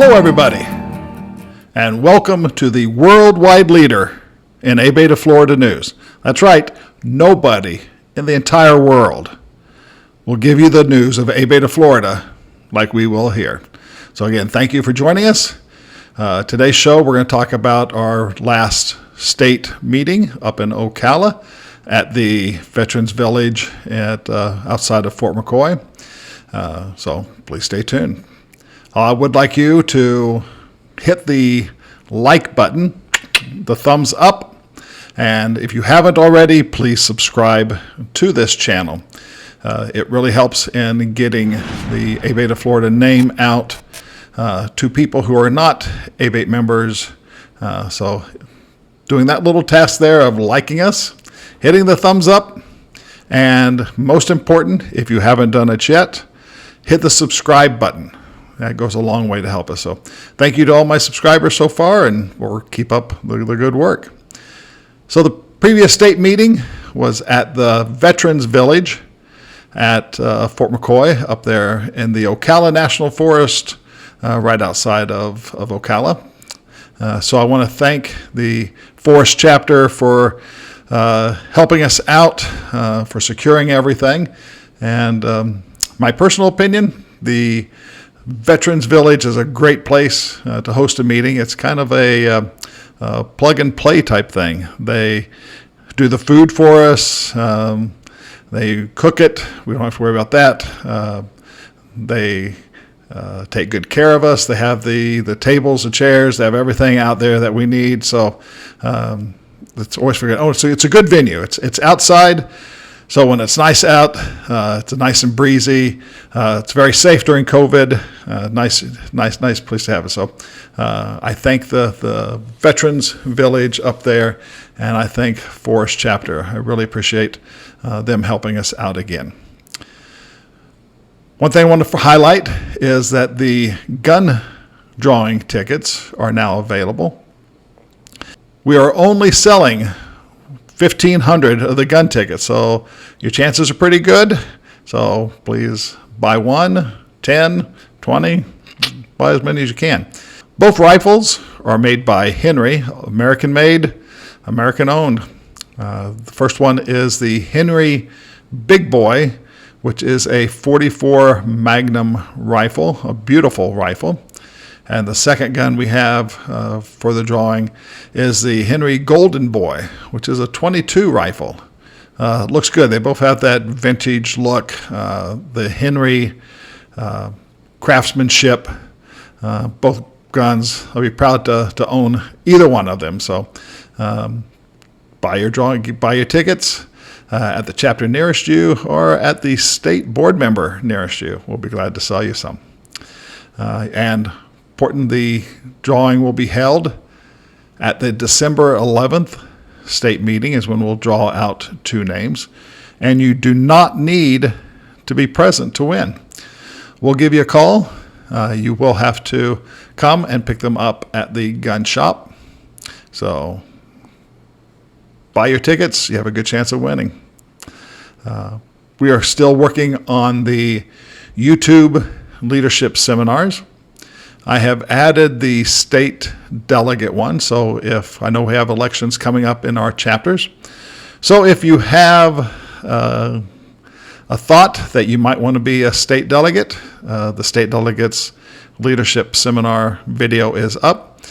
Hello, everybody, and welcome to the worldwide leader in ABATE of Florida news. That's right, nobody in the entire world will give you the news of ABATE of Florida like we will here. So again, thank you for joining us. Today's show, we're going to talk about our last state meeting up in Ocala at the Veterans Village outside of Fort McCoy. So please stay tuned. I would like you to hit the like button, the thumbs up, and if you haven't already, please subscribe to this channel. It really helps in getting the ABATE of Florida name out to people who are not ABATE members. So doing that little task there of liking us, hitting the thumbs up, and most important, if you haven't done it yet, hit the subscribe button. That goes a long way to help us. So thank you to all my subscribers so far, and we'll keep up the good work. So the previous state meeting was at the Veterans Village at Fort McCoy up there in the Ocala National Forest, right outside of Ocala. So I want to thank the Forest Chapter for helping us out, for securing everything. And my personal opinion, the Veterans Village is a great place to host a meeting. It's kind of a plug and play type thing. They do the food for us. They cook it. We don't have to worry about that. They take good care of us. They have the tables, the chairs. They have everything out there that we need. So it's always forget. Oh, so it's a good venue. It's outside. So when it's nice out, it's nice and breezy. It's very safe during COVID. Nice place to have it. So I thank the Veterans Village up there, and I thank Forest Chapter. I really appreciate them helping us out again. One thing I want to highlight is that the gun drawing tickets are now available. We are only selling 1,500 of the gun tickets, so your chances are pretty good. So please buy 1, 10, 20, buy as many as you can. Both rifles are made by Henry, American made, American owned. The first one is the Henry Big Boy, which is a .44 Magnum rifle, a beautiful rifle. And the second gun we have for the drawing is the Henry Golden Boy, which is a .22 rifle. Looks good. They both have that vintage look, the Henry craftsmanship. Both guns, I'll be proud to own either one of them. So buy your tickets at the chapter nearest you or at the state board member nearest you. We'll be glad to sell you some. And important, the drawing will be held at the December 11th state meeting is when we'll draw out 2 names. And you do not need to be present to win. We'll give you a call. You will have to come and pick them up at the gun shop. So buy your tickets. You have a good chance of winning. We are still working on the YouTube leadership seminars. I have added the state delegate one, so if I know we have elections coming up in our chapters. So if you have a thought that you might want to be a state delegate, the state delegates leadership seminar video is up.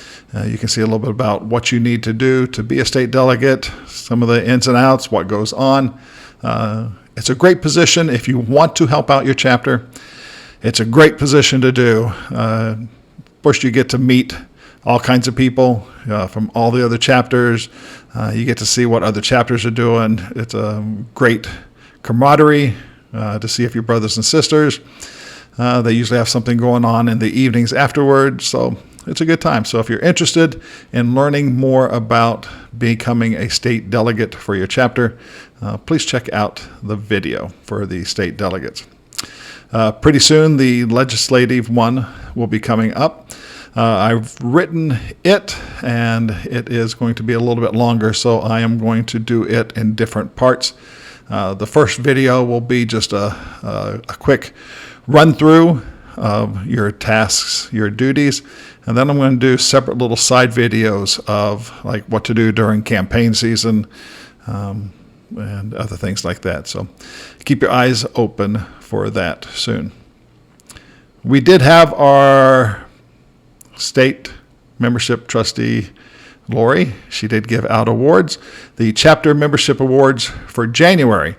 You can see a little bit about what you need to do to be a state delegate, some of the ins and outs, what goes on. It's a great position if you want to help out your chapter. It's a great position to do. First, you get to meet all kinds of people from all the other chapters. You get to see what other chapters are doing. It's a great camaraderie to see if your brothers and sisters. They usually have something going on in the evenings afterwards, so it's a good time. So if you're interested in learning more about becoming a state delegate for your chapter, please check out the video for the state delegates. Pretty soon, the legislative one will be coming up. I've written it, and it is going to be a little bit longer, so I am going to do it in different parts. The first video will be just a quick run through of your tasks, your duties, and then I'm going to do separate little side videos of like what to do during campaign season and other things like that. So keep your eyes open for that soon. We did have our state membership trustee, Lori. She did give out awards. The chapter membership awards for January.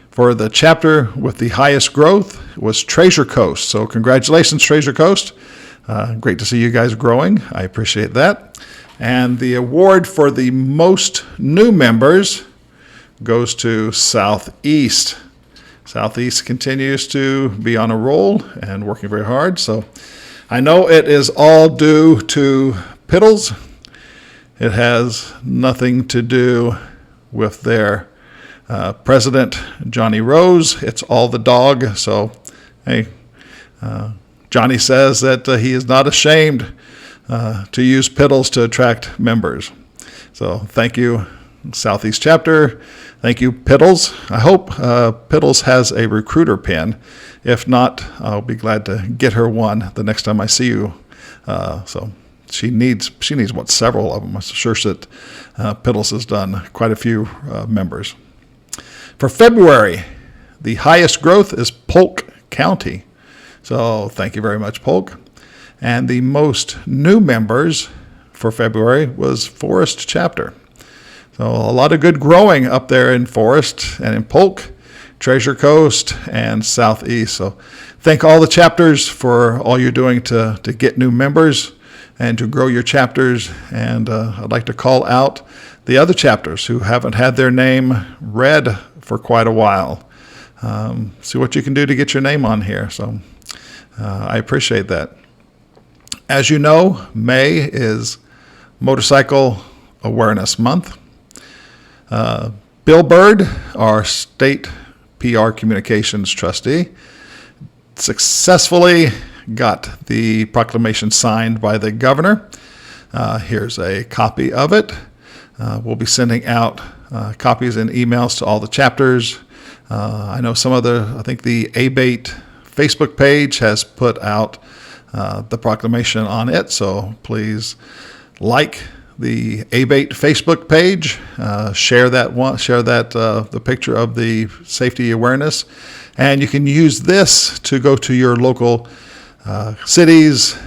For the chapter with the highest growth was Treasure Coast. So congratulations, Treasure Coast. Great to see you guys growing. I appreciate that. And the award for the most new members goes to Southeast. Southeast continues to be on a roll and working very hard. So I know it is all due to Piddles. It has nothing to do with their president, Johnny Rose. It's all the dog. So, hey, Johnny says that he is not ashamed to use Piddles to attract members. So thank you, Southeast Chapter. Thank you, Piddles. I hope Piddles has a recruiter pin. If not, I'll be glad to get her one the next time I see you. So she needs several of them. I'm sure that Piddles has done quite a few members. For February, the highest growth is Polk County. So thank you very much, Polk. And the most new members for February was Forest Chapter. So a lot of good growing up there in Forest and in Polk, Treasure Coast, and Southeast. So thank all the chapters for all you're doing to get new members and to grow your chapters. And I'd like to call out the other chapters who haven't had their name read for quite a while. See what you can do to get your name on here. So I appreciate that. As you know, May is Motorcycle Awareness Month. Bill Bird, our state PR communications trustee, successfully got the proclamation signed by the governor. Here's a copy of it. We'll be sending out copies and emails to all the chapters. I know I think the ABATE Facebook page has put out the proclamation on it, so please like the ABATE Facebook page, share the picture of the safety awareness, and you can use this to go to your local cities,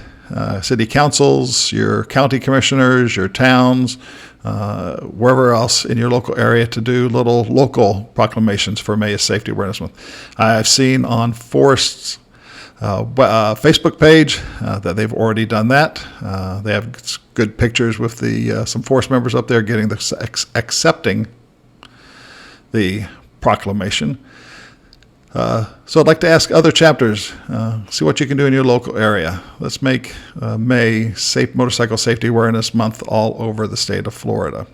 city councils, your county commissioners, your towns, wherever else in your local area to do little local proclamations for May is Safety Awareness Month. I've seen on Forest's Facebook page that they've already done that. They have good pictures with some Forest members up there accepting the proclamation. So I'd like to ask other chapters, see what you can do in your local area. Let's make May Motorcycle Safety Awareness Month all over the state of Florida.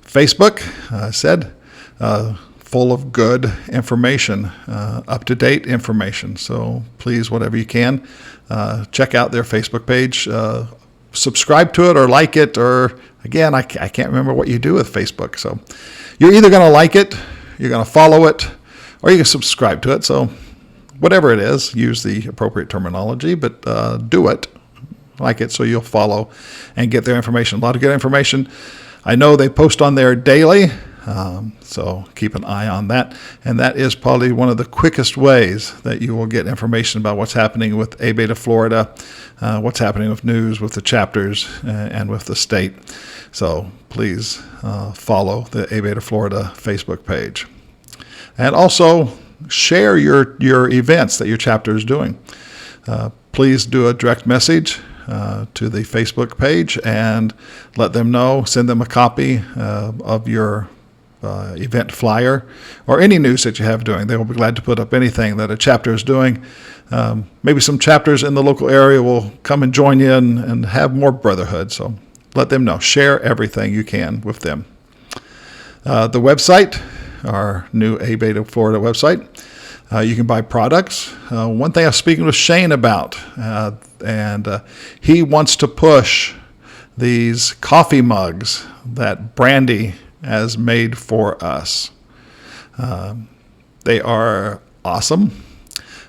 Facebook, I said, full of good information, up-to-date information. So please, whatever you can, check out their Facebook page. Subscribe to it or like it, or again, I can't remember what you do with Facebook. So you're either going to like it, you're going to follow it, or you can subscribe to it. So whatever it is, use the appropriate terminology, but do it, like it, so you'll follow and get their information. A lot of good information. I know they post on there daily. So keep an eye on that. And that is probably one of the quickest ways that you will get information about what's happening with ABATE of Florida, what's happening with news, with the chapters, and with the state. So please follow the ABATE of Florida Facebook page. And also share your events that your chapter is doing. Please do a direct message to the Facebook page and let them know, send them a copy of your event flyer or any news that you have doing. They will be glad to put up anything that a chapter is doing. Maybe some chapters in the local area will come and join you and have more brotherhood. So let them know. Share everything you can with them. The website, our new ABATE of Florida website, you can buy products. One thing I was speaking with Shane about, and he wants to push these coffee mugs that Brandy has made for us. They are awesome.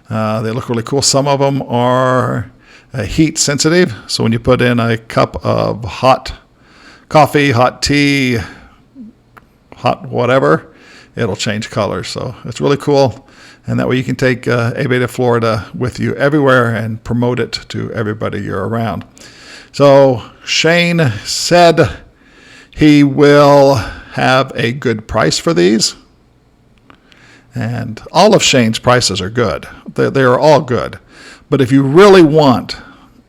They look really cool. Some of them are heat sensitive, so when you put in a cup of hot coffee, hot tea, hot whatever, it'll change colors. So it's really cool, and that way you can take ABATE of Florida with you everywhere and promote it to everybody you're around. So Shane said he will have a good price for these, and all of Shane's prices are good. They are all good, but if you really want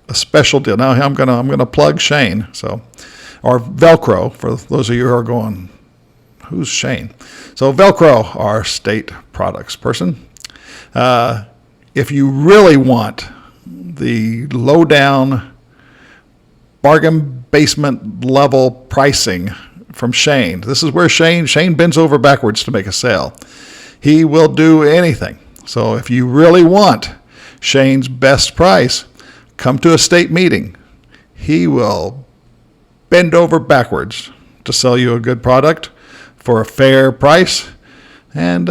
a special deal, now I'm gonna plug Shane, so, or Velcro for those of you who are going, who's Shane? So Velcro, our state products person. If you really want the lowdown bargain basement level pricing from Shane, this is where Shane bends over backwards to make a sale. He will do anything. So if you really want Shane's best price, come to a state meeting. He will bend over backwards to sell you a good product for a fair price, and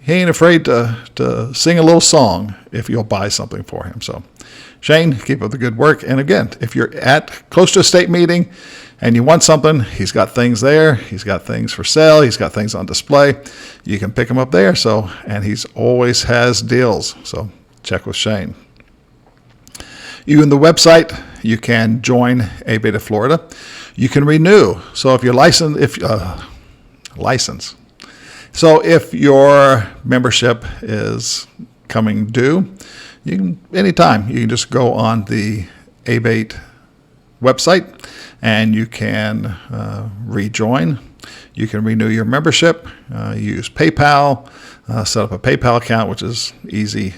he ain't afraid to sing a little song if you'll buy something for him. So Shane, keep up the good work. And again, if you're close to a state meeting and you want something, he's got things there. He's got things for sale. He's got things on display. You can pick them up there. So, and he's always has deals. So check with Shane. You in the website, you can join ABATE of Florida. You can renew. So if you're licensed, so if your membership is coming due, you can anytime you can just go on the ABATE website and you can rejoin. You can renew your membership. Use PayPal. Set up a PayPal account, which is easy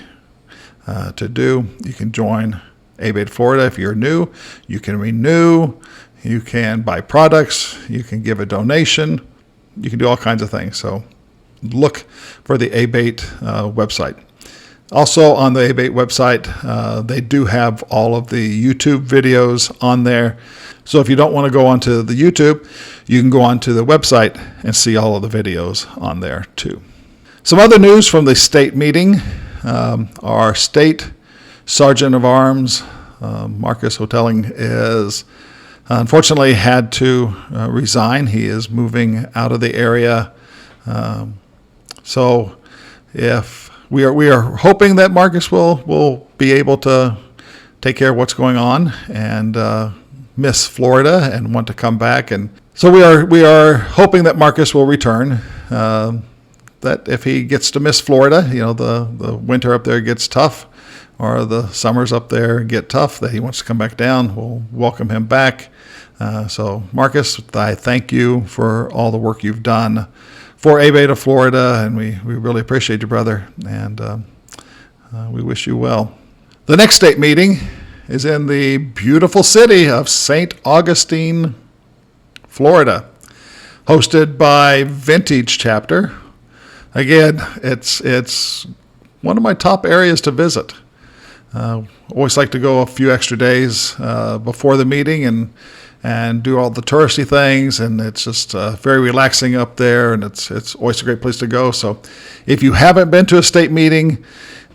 to do. You can join ABATE Florida if you're new. You can renew. You can buy products. You can give a donation. You can do all kinds of things. So look for the ABATE website. Also on the ABATE website, they do have all of the YouTube videos on there. So if you don't want to go onto the YouTube, you can go onto the website and see all of the videos on there too. Some other news from the state meeting. Our state Sergeant of Arms, Marcus Hotelling, is unfortunately had to resign. He is moving out of the area. So if we are hoping that Marcus will be able to take care of what's going on and miss Florida and want to come back. And so we are hoping that Marcus will return. That if he gets to miss Florida, the winter up there gets tough, or the summers up there get tough, that he wants to come back down, we'll welcome him back. So Marcus, I thank you for all the work you've done for ABATE of Florida, and we really appreciate you, brother, and we wish you well. The next state meeting is in the beautiful city of St. Augustine, Florida, hosted by Vintage Chapter. Again, it's one of my top areas to visit. Always like to go a few extra days before the meeting and do all the touristy things, and it's just very relaxing up there, and it's always a great place to go. So if you haven't been to a state meeting,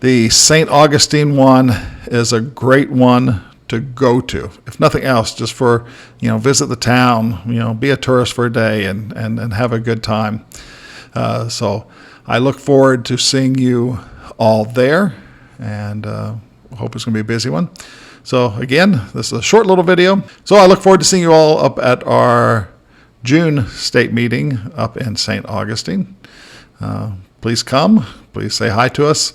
the St. Augustine one is a great one to go to. If nothing else, just for, visit the town, be a tourist for a day and have a good time. So I look forward to seeing you all there, and hope it's going to be a busy one. So again, this is a short little video. So I look forward to seeing you all up at our June state meeting up in St. Augustine. Please come. Please say hi to us.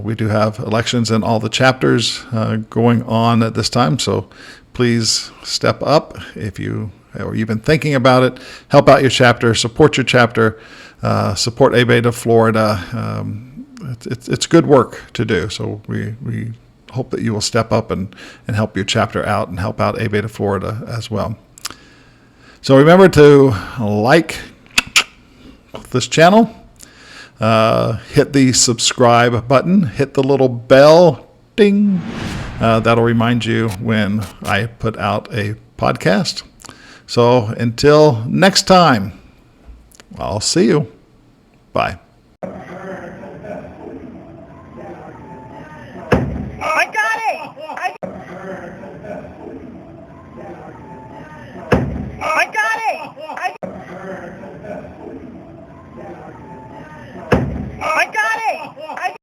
We do have elections in all the chapters going on at this time. So please step up if you've been thinking about it. Help out your chapter. Support your chapter. Support ABATE of Florida. It's good work to do. So we hope that you will step up and help your chapter out and help out ABATE of Florida as well. So remember to like this channel, hit the subscribe button, hit the little bell, ding. That'll remind you when I put out a podcast. So until next time, I'll see you. Bye.